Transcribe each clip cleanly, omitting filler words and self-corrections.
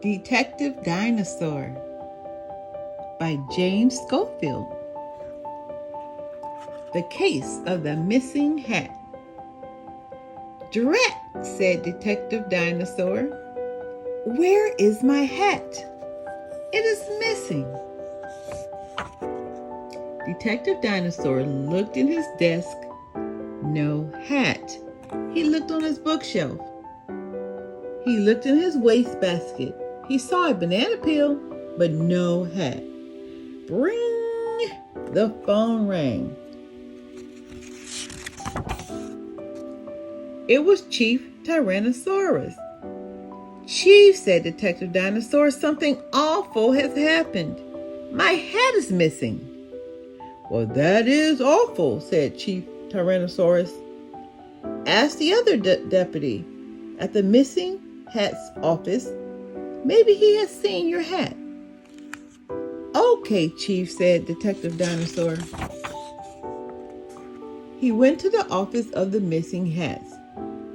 Detective Dinosaur by James Schofield. The Case of the Missing Hat. "Drat," said Detective Dinosaur. "Where is my hat? It is missing." Detective Dinosaur looked in his desk. No hat. He looked on his bookshelf. He looked in his wastebasket. He saw a banana peel, but no hat. Bring! The phone rang. It was Chief Tyrannosaurus. "Chief," said Detective Dinosaur, "something awful has happened. My hat is missing." "Well, that is awful," said Chief Tyrannosaurus. "Ask the other deputy at the missing hat's office. Maybe he has seen your hat." "Okay, Chief," said Detective Dinosaur. He went to the office of the missing hats.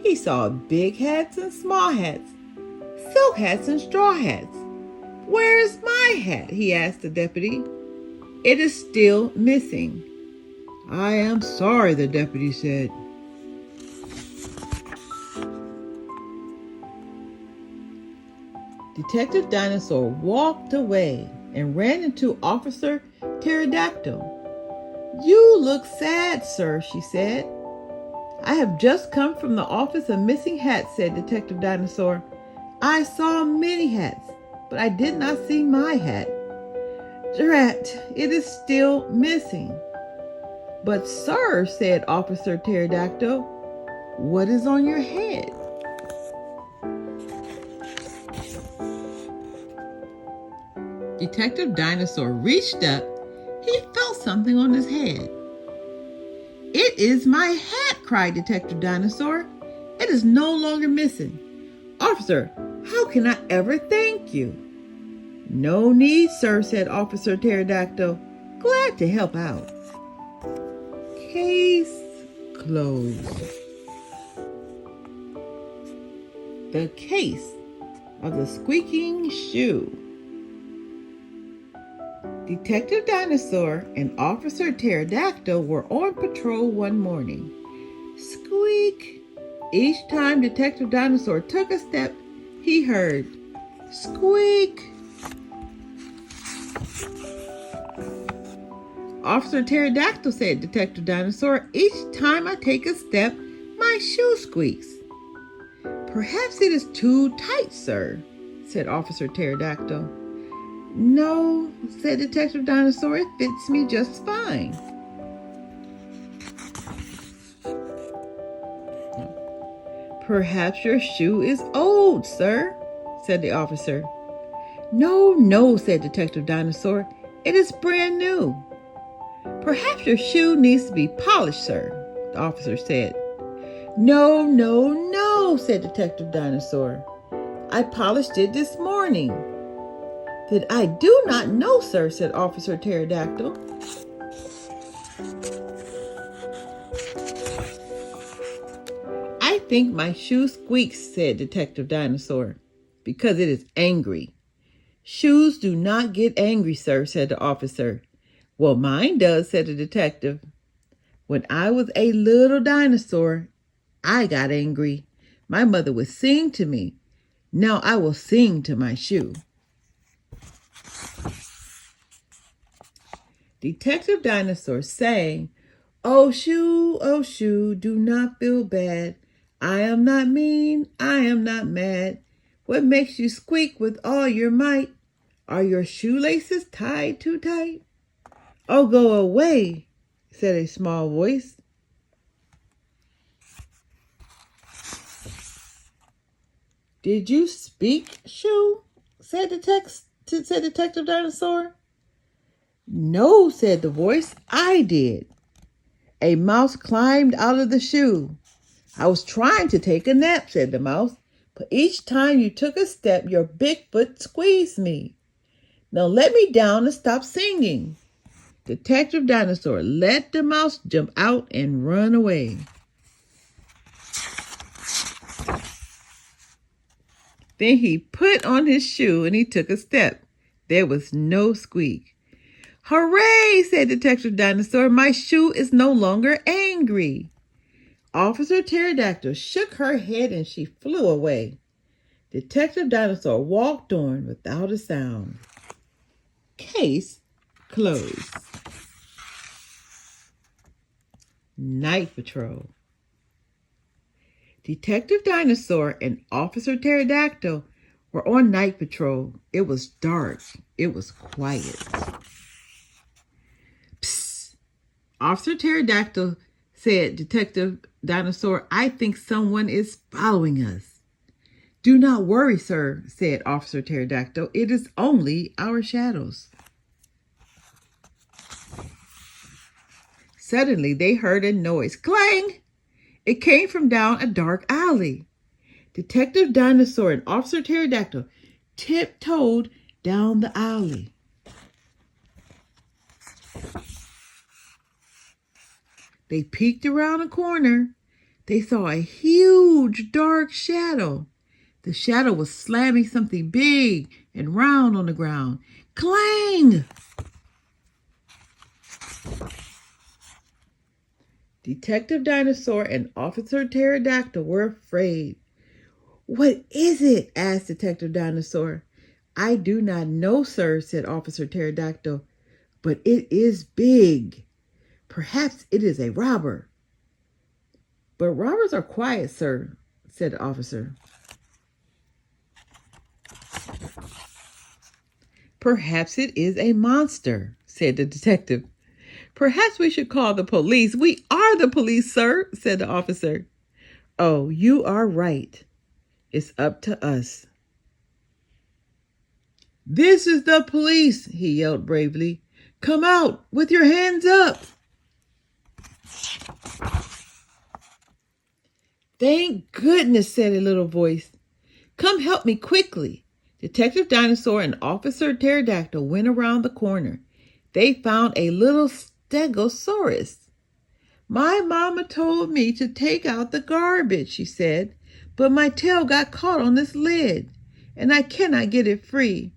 He saw big hats and small hats, silk hats and straw hats. "Where is my hat?" he asked the deputy. "It is still missing." "I am sorry," the deputy said. Detective Dinosaur walked away and ran into Officer Pterodactyl. "You look sad, sir," she said. "I have just come from the office of missing hats," said Detective Dinosaur. "I saw many hats, but I did not see my hat. Drat, it is still missing." "But sir," said Officer Pterodactyl, "what is on your head?" Detective Dinosaur reached up. He felt something on his head. "It is my hat!" cried Detective Dinosaur. "It is no longer missing. Officer, how can I ever thank you?" "No need, sir," said Officer Pterodactyl. "Glad to help out." Case closed. The Case of the Squeaking Shoe. Detective Dinosaur and Officer Pterodactyl were on patrol one morning. Squeak! Each time Detective Dinosaur took a step, he heard squeak. "Officer Pterodactyl," said Detective Dinosaur, "each time I take a step, my shoe squeaks." "Perhaps it is too tight, sir," said Officer Pterodactyl. "No," said Detective Dinosaur, "it fits me just fine." "Perhaps your shoe is old, sir," said the officer. No, said Detective Dinosaur. "It is brand new." "Perhaps your shoe needs to be polished, sir," the officer said. No, said Detective Dinosaur. "I polished it this morning." "That I do not know, sir," said Officer Pterodactyl. "I think my shoe squeaks," said Detective Dinosaur, "because it is angry." "Shoes do not get angry, sir," said the officer. "Well, mine does," said the detective. "When I was a little dinosaur, I got angry. My mother would sing to me. Now I will sing to my shoe." Detective Dinosaur sang, oh, shoe, do not feel bad. I am not mean, I am not mad. What makes you squeak with all your might? Are your shoelaces tied too tight?" "Oh, go away," said a small voice. "Did you speak, shoe?" said Detective Dinosaur. "No," said the voice, "I did. A mouse climbed out of the shoe. I was trying to take a nap," said the mouse, "but each time you took a step, your big foot squeezed me. Now let me down and stop singing." Detective Dinosaur let the mouse jump out and run away. Then he put on his shoe and he took a step. There was no squeak. "Hooray," said Detective Dinosaur. "My shoe is no longer angry." Officer Pterodactyl shook her head and she flew away. Detective Dinosaur walked on without a sound. Case closed. Night Patrol. Detective Dinosaur and Officer Pterodactyl were on night patrol. It was dark. It was quiet. Psst. Officer Pterodactyl said, "Detective Dinosaur, I think someone is following us." "Do not worry, sir," said Officer Pterodactyl. "It is only our shadows." Suddenly, they heard a noise. Clang! It came from down a dark alley. Detective Dinosaur and Officer Pterodactyl tiptoed down the alley. They peeked around a corner. They saw a huge dark shadow. The shadow was slamming something big and round on the ground. Clang! Detective Dinosaur and Officer Pterodactyl were afraid. "What is it?" asked Detective Dinosaur. "I do not know, sir," said Officer Pterodactyl, "but it is big. Perhaps it is a robber." "But robbers are quiet, sir," said the officer. "Perhaps it is a monster," said the detective. "Perhaps we should call the police." "We are the police, sir," said the officer. "Oh, you are right. It's up to us." "This is the police," he yelled bravely. "Come out with your hands up." "Thank goodness," said a little voice. "Come help me quickly." Detective Dinosaur and Officer Pterodactyl went around the corner. They found a little stegosaurus. "My mama told me to take out the garbage," she said, "but my tail got caught on this lid, and I cannot get it free."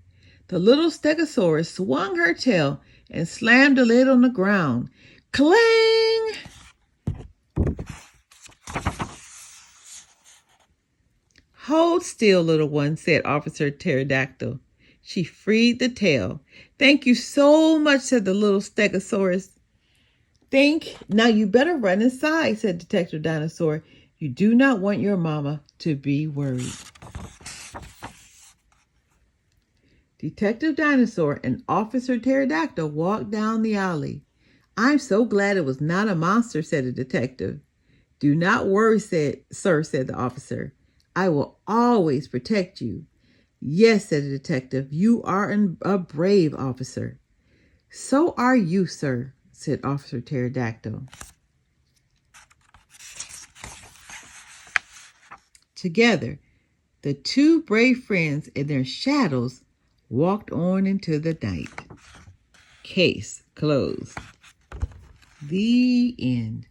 The little stegosaurus swung her tail and slammed the lid on the ground. Clang! "Hold still, little one," said Officer Pterodactyl. She freed the tail. "Thank you so much," said the little stegosaurus. Now you better run inside," said Detective Dinosaur. "You do not want your mama to be worried." Detective Dinosaur and Officer Pterodactyl walked down the alley. "I'm so glad it was not a monster," said the detective. "Do not worry, sir," said the officer. "I will always protect you." "Yes," said the detective, "you are a brave officer." "So are you, sir," said Officer Pterodactyl. Together, the two brave friends and their shadows walked on into the night. Case closed. The end.